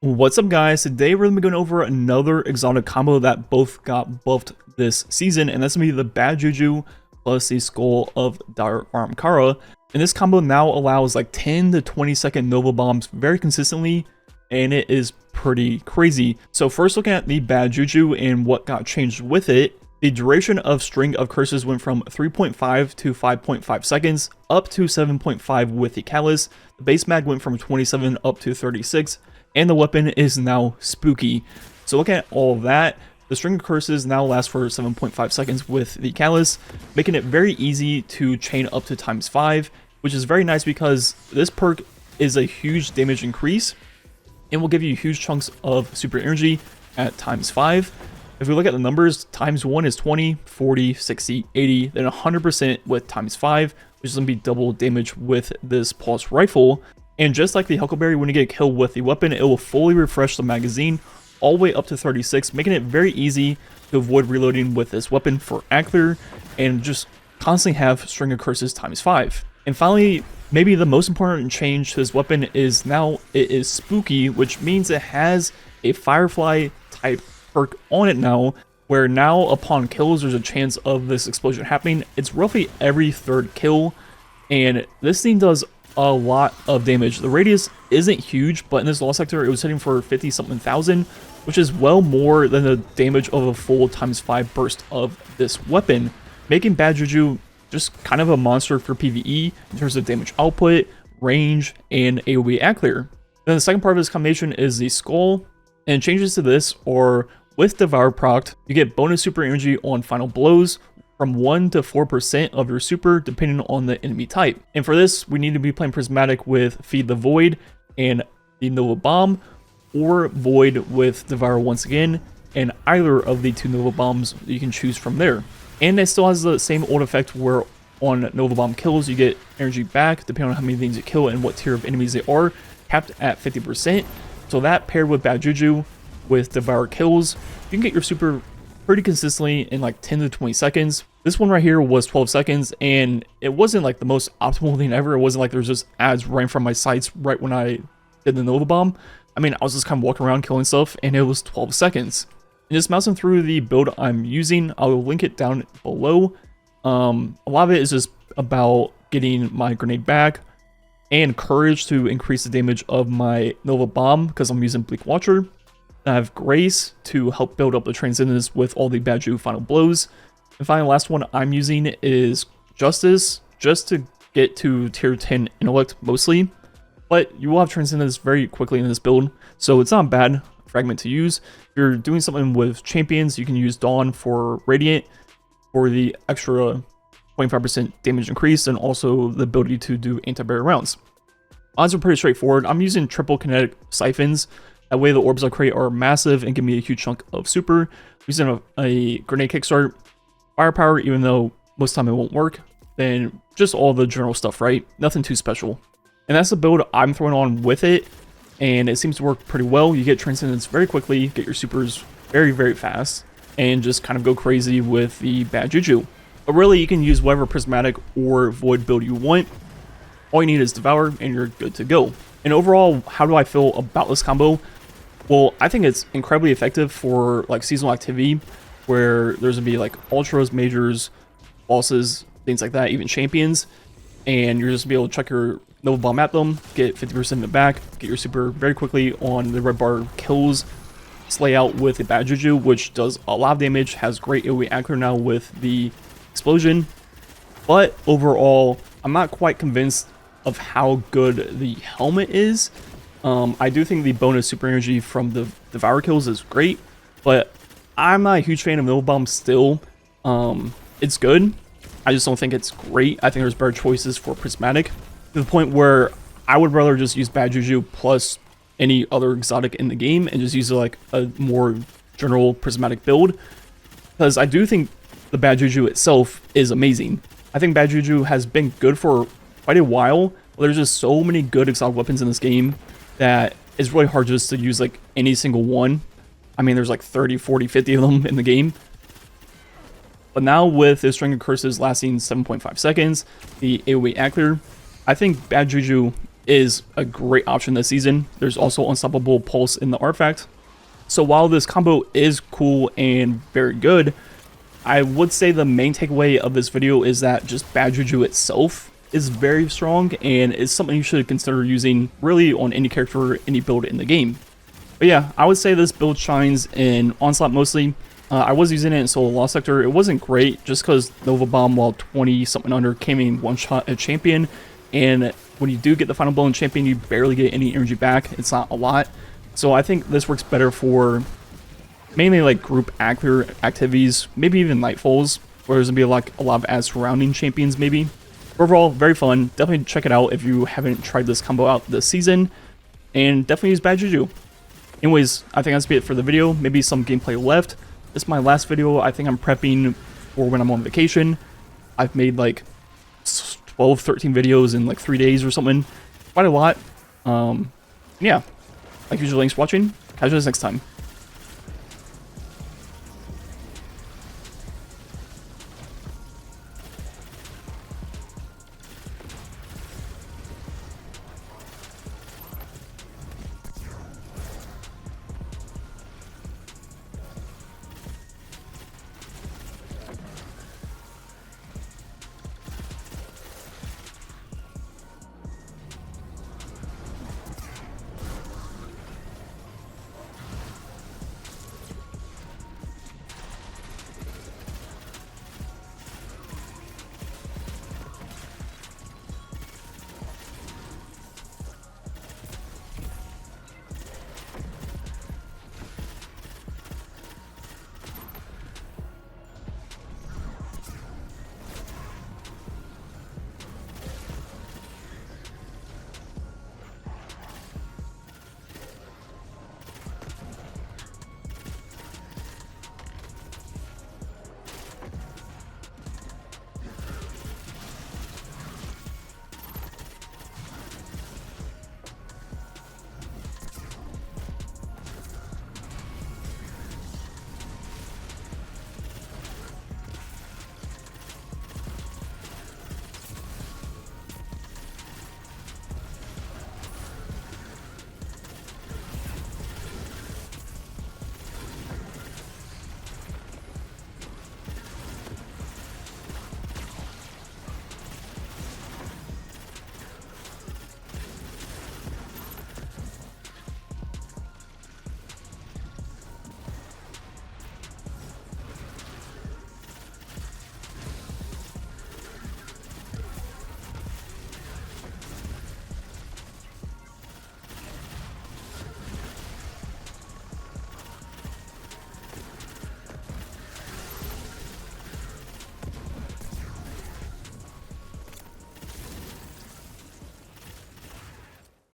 What's up, guys? Today we're going to be going over another exotic combo that both got buffed this season, and that's going to be the Bad Juju plus the Skull of Ahamkara. And this combo now allows like 10 to 20 second Nova Bombs very consistently, and it is pretty crazy. So first, looking at the Bad Juju and what got changed with it, the duration of String of Curses went from 3.5 to 5.5 seconds, up to 7.5 with the Callus. The base mag went from 27 up to 36, and the weapon is now spooky. So looking at all of that, the String of Curses now lasts for 7.5 seconds with the Callus, making it very easy to chain up to ×5, which is very nice because this perk is a huge damage increase and will give you huge chunks of super energy at ×5. If we look at the numbers, ×1 is 20, 40, 60, 80, then 100% with ×5, which is going to be double damage with this pulse rifle. And just like the Huckleberry, when you get a kill with the weapon, it will fully refresh the magazine all the way up to 36, making it very easy to avoid reloading with this weapon for accurate and just constantly have String of Curses ×5. And finally, maybe the most important change to this weapon is now it is spooky, which means it has a Firefly type perk on it now, where now upon kills there's a chance of this explosion happening. It's roughly every third kill, and this thing does a lot of damage. The radius isn't huge, but in this lost sector it was hitting for 50 something thousand, which is well more than the damage of a full ×5 burst of this weapon, making Bad Juju just kind of a monster for PvE in terms of damage output, range, and AoE accuracy. Then the second part of this combination is the Skull, and changes to this or with Devour proc, you get bonus super energy on final blows from 1 to 4% of your super depending on the enemy type. And for this, we need to be playing Prismatic with Feed the Void and the Nova Bomb, or Void with Devour once again, and either of the two Nova Bombs you can choose from there. And it still has the same old effect where on Nova Bomb kills, you get energy back depending on how many things you kill and what tier of enemies they are, capped at 50%. So that paired with Bad Juju with Devour kills, you can get your super pretty consistently in like 10 to 20 seconds. This one right here was 12 seconds, and it wasn't like the most optimal thing ever. It wasn't like there's just ads right from my sights right when I did the Nova Bomb. I mean, I was just kind of walking around killing stuff, and it was 12 seconds. And just mousing through the build I'm using, I'll link it down below. A lot of it is just about getting my grenade back and courage to increase the damage of my Nova Bomb because I'm using Bleak Watcher. I have Grace to help build up the Transcendence with all the Bad Juju final blows. And finally, the last one I'm using is Justice, just to get to tier 10 Intellect mostly. But you will have Transcendence very quickly in this build, so it's not a bad fragment to use. If you're doing something with champions, you can use Dawn for Radiant for the extra 25% damage increase, and also the ability to do anti-barrier rounds. Odds are pretty straightforward. I'm using triple kinetic siphons. That way the orbs I create are massive and give me a huge chunk of super. Using a grenade kickstart, firepower, even though most of the time it won't work, then just all the general stuff, right? Nothing too special. And that's the build I'm throwing on with it, and it seems to work pretty well. You get Transcendence very quickly, get your supers very, very fast, and just kind of go crazy with the Bad Juju. But really, you can use whatever Prismatic or Void build you want. All you need is Devour, and you're good to go. And overall, how do I feel about this combo? Well, I think it's incredibly effective for like seasonal activity where there's gonna be like ultras, majors, bosses, things like that, even champions, and you're just gonna be able to chuck your Nova Bomb at them, get 50% of it back, get your super very quickly on the red bar kills, slay out with the Bad Juju, which does a lot of damage, has great AoE accuracy now with the explosion. But overall, I'm not quite convinced of how good the helmet is. I do think the bonus super energy from the Devour kills is great, but I'm not a huge fan of Nova Bomb still. It's good. I just don't think it's great. I think there's better choices for Prismatic, to the point where I would rather just use Bad Juju plus any other exotic in the game and just use like a more general Prismatic build, because I do think the Bad Juju itself is amazing. I think Bad Juju has been good for quite a while. There's just so many good exotic weapons in this game that it's really hard just to use like any single one. I mean, there's like 30, 40, 50 of them in the game. But now with this String of Curses lasting 7.5 seconds, the AoE accuracy, I think Bad Juju is a great option this season. There's also Unstoppable Pulse in the artifact. So while this combo is cool and very good, I would say the main takeaway of this video is that just Bad Juju itself is very strong and is something you should consider using really on any character, any build in the game. But yeah, I would say this build shines in Onslaught mostly. I was using it in Solo Lost Sector. It wasn't great just because Nova Bomb while 20 something under came in one shot at Champion, and when you do get the final blow in Champion, you barely get any energy back. It's not a lot. So I think this works better for mainly like group activities, maybe even Nightfalls, where there's gonna be a lot of as surrounding champions maybe. Overall, very fun. Definitely check it out if you haven't tried this combo out this season, and definitely use Bad Juju. Anyways, I think that's it for the video. Maybe some gameplay left. This is my last video. I think I'm prepping for when I'm on vacation. I've made like 12, 13 videos in like 3 days or something. Quite a lot. Yeah. Like usual, thanks for watching. Catch you guys next time.